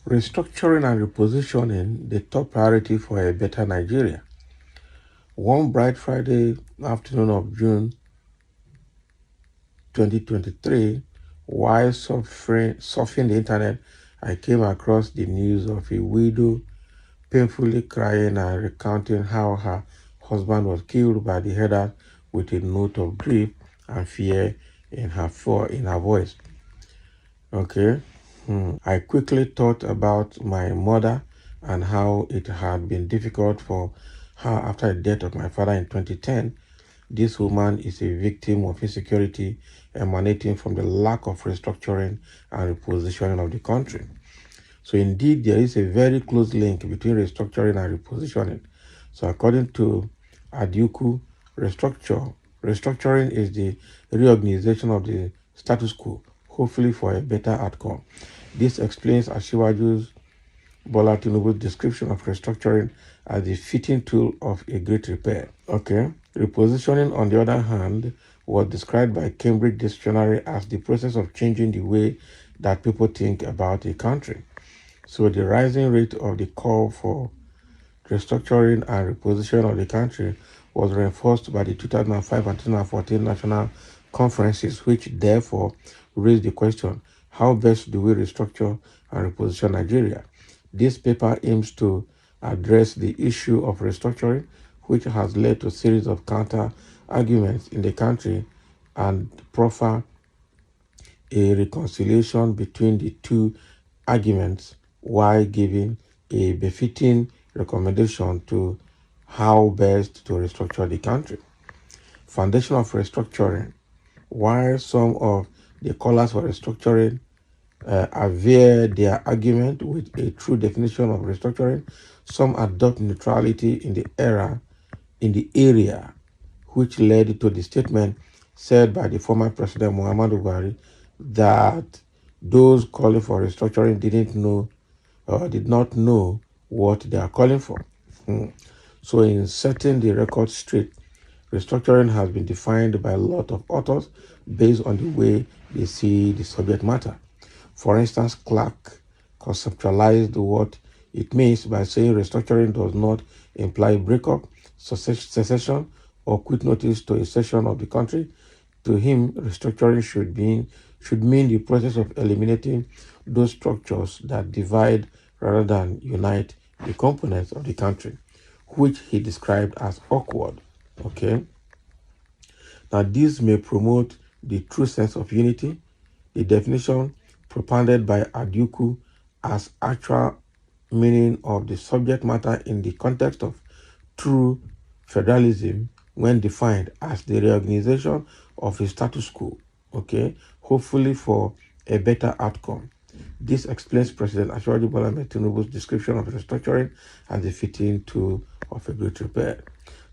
Restructuring and repositioning, the top priority for a better Nigeria. One bright Friday afternoon of June 2023, while surfing the internet, I came across the news of a widow painfully crying and recounting how her husband was killed by the header with a note of grief and fear in her voice. Okay. I quickly thought about my mother and how it had been difficult for her after the death of my father in 2010. This woman is a victim of insecurity emanating from the lack of restructuring and repositioning of the country. So indeed, there is a very close link between restructuring and repositioning. So according to Adiuku, restructuring is the reorganization of the status quo, hopefully for a better outcome. This explains Asiwaju's Bola Tinubu's description of restructuring as the fitting tool of a great repair. Okay. Repositioning, on the other hand, was described by Cambridge Dictionary as the process of changing the way that people think about a country. So the rising rate of the call for restructuring and repositioning of the country was reinforced by the 2005 and 2014 national conferences, which therefore raised the question, how best do we restructure and reposition Nigeria? This paper aims to address the issue of restructuring, which has led to a series of counter-arguments in the country, and proffer a reconciliation between the two arguments while giving a befitting recommendation to how best to restructure the country. Foundation of restructuring. While some of the callers for restructuring aver their argument with a true definition of restructuring, some adopt neutrality in the area, which led to the statement said by the former President Muhammadu Buhari that those calling for restructuring did not know what they are calling for. So in setting the record straight, restructuring has been defined by a lot of authors based on the way they see the subject matter. For instance, Clark conceptualized what it means by saying restructuring does not imply breakup, secession, or quit notice to a section of the country. To him, restructuring should mean the process of eliminating those structures that divide rather than unite the components of the country, which he described as awkward. Okay. Now, this may promote the true sense of unity. The definition propounded by Adiuku as actual meaning of the subject matter in the context of true federalism when defined as the reorganization of a status quo, okay, hopefully for a better outcome. This explains President Asiwaju Bola Tinubu's description of restructuring as the fitting tool of a great repair.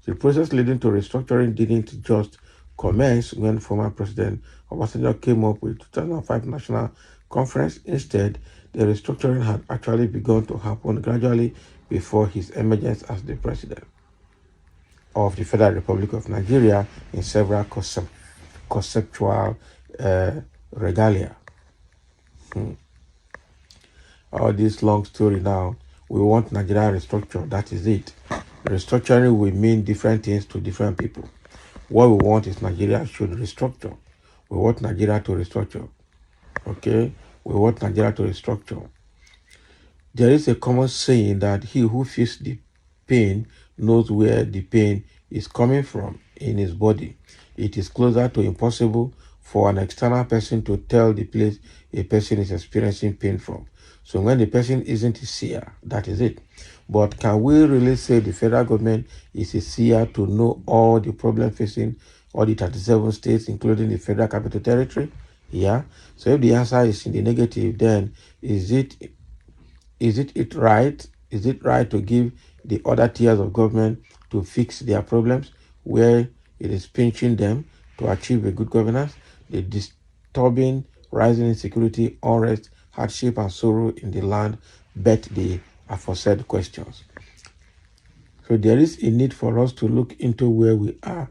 The process leading to restructuring didn't just commence when former President Obasanjo came up with 2005 National Conference. Instead, the restructuring had actually begun to happen gradually before his emergence as the president of the Federal Republic of Nigeria in several conceptual regalia. All this long story now. We want Nigeria restructure. That is it. Restructuring will mean different things to different people. What we want is Nigeria should restructure. We want Nigeria to restructure. Okay? We want Nigeria to restructure. There is a common saying that he who feels the pain knows where the pain is coming from in his body. It is closer to impossible for an external person to tell the place a person is experiencing pain from. So when the person isn't a seer, that is it. But can we really say the federal government is a seer to know all the problems facing all the 37 states, including the Federal Capital Territory? Yeah. So if the answer is in the negative, then is it right? Is it right to give the other tiers of government to fix their problems where it is pinching them to achieve a good governance? The disturbing rising insecurity, unrest, hardship, and sorrow in the land bet the aforesaid questions. So there is a need for us to look into where we are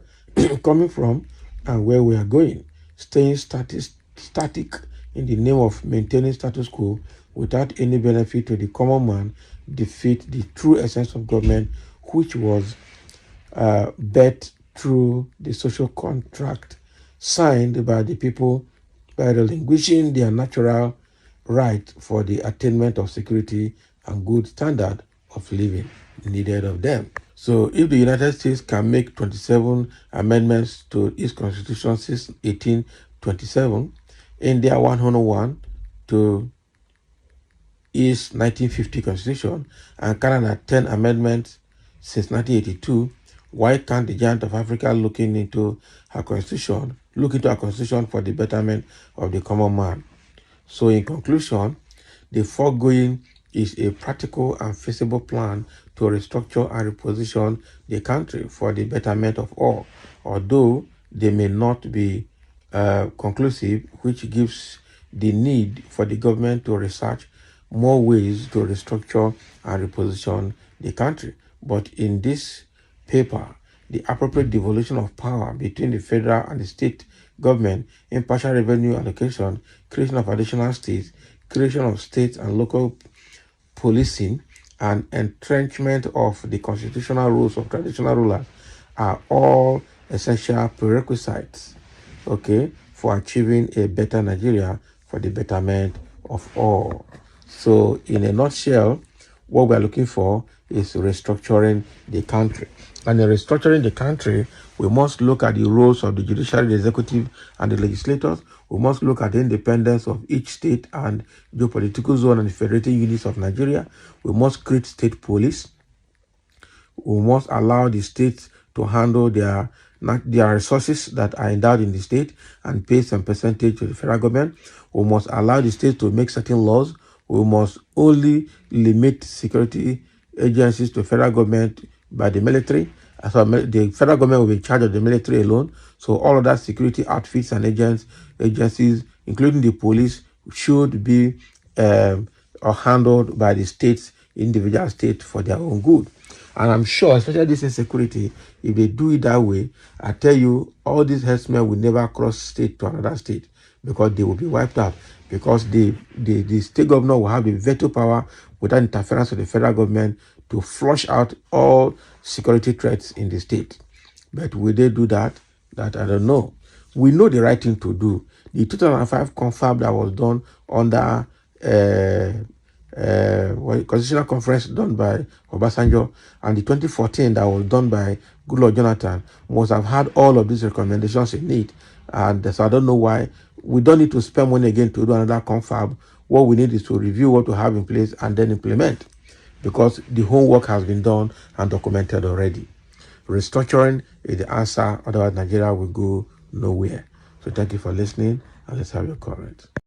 coming from and where we are going. Staying static in the name of maintaining status quo without any benefit to the common man defeat the true essence of government, which was bet through the social contract signed by the people by relinquishing their natural right for the attainment of security and good standard of living needed of them. So if the United States can make 27 amendments to its constitution since 1827, India 101 to its 1950 constitution, and Canada 10 amendments since 1982, why can't the giant of Africa look into our constitution for the betterment of the common man? So in conclusion, the foregoing is a practical and feasible plan to restructure and reposition the country for the betterment of all, although they may not be conclusive, which gives the need for the government to research more ways to restructure and reposition the country. But in this paper, the appropriate devolution of power between the federal and the state government, impartial revenue allocation, creation of additional states, creation of states and local policing, and entrenchment of the constitutional rules of traditional rulers are all essential prerequisites, okay, for achieving a better Nigeria for the betterment of all. So in a nutshell, what we are looking for is restructuring the country. And in restructuring the country, we must look at the roles of the judiciary, the executive, and the legislators. We must look at the independence of each state and geopolitical zone and the federated units of Nigeria. We must create state police. We must allow the states to handle their resources that are endowed in the state and pay some percentage to the federal government. We must allow the states to make certain laws. We must only limit security agencies to federal government by the military. So the federal government will be in charge of the military alone. So all other security outfits and agencies, including the police, should be handled by the states, individual states, for their own good. And I'm sure, especially this insecurity, if they do it that way, I tell you, all these herdsmen will never cross state to another state because they will be wiped out. Because the state governor will have the veto power without interference of the federal government to flush out all security threats in the state. But will they do that? That I don't know. We know the right thing to do. The 2005 confab that was done under constitutional conference done by Obasanjo, and the 2014 that was done by Goodluck Jonathan must have had all of these recommendations in it. And so I don't know why we don't need to spend money again to do another confab. What we need is to review what we have in place and then implement, because the homework has been done and documented already. Restructuring is the answer, otherwise Nigeria will go nowhere. So thank you for listening, and let's have your comments.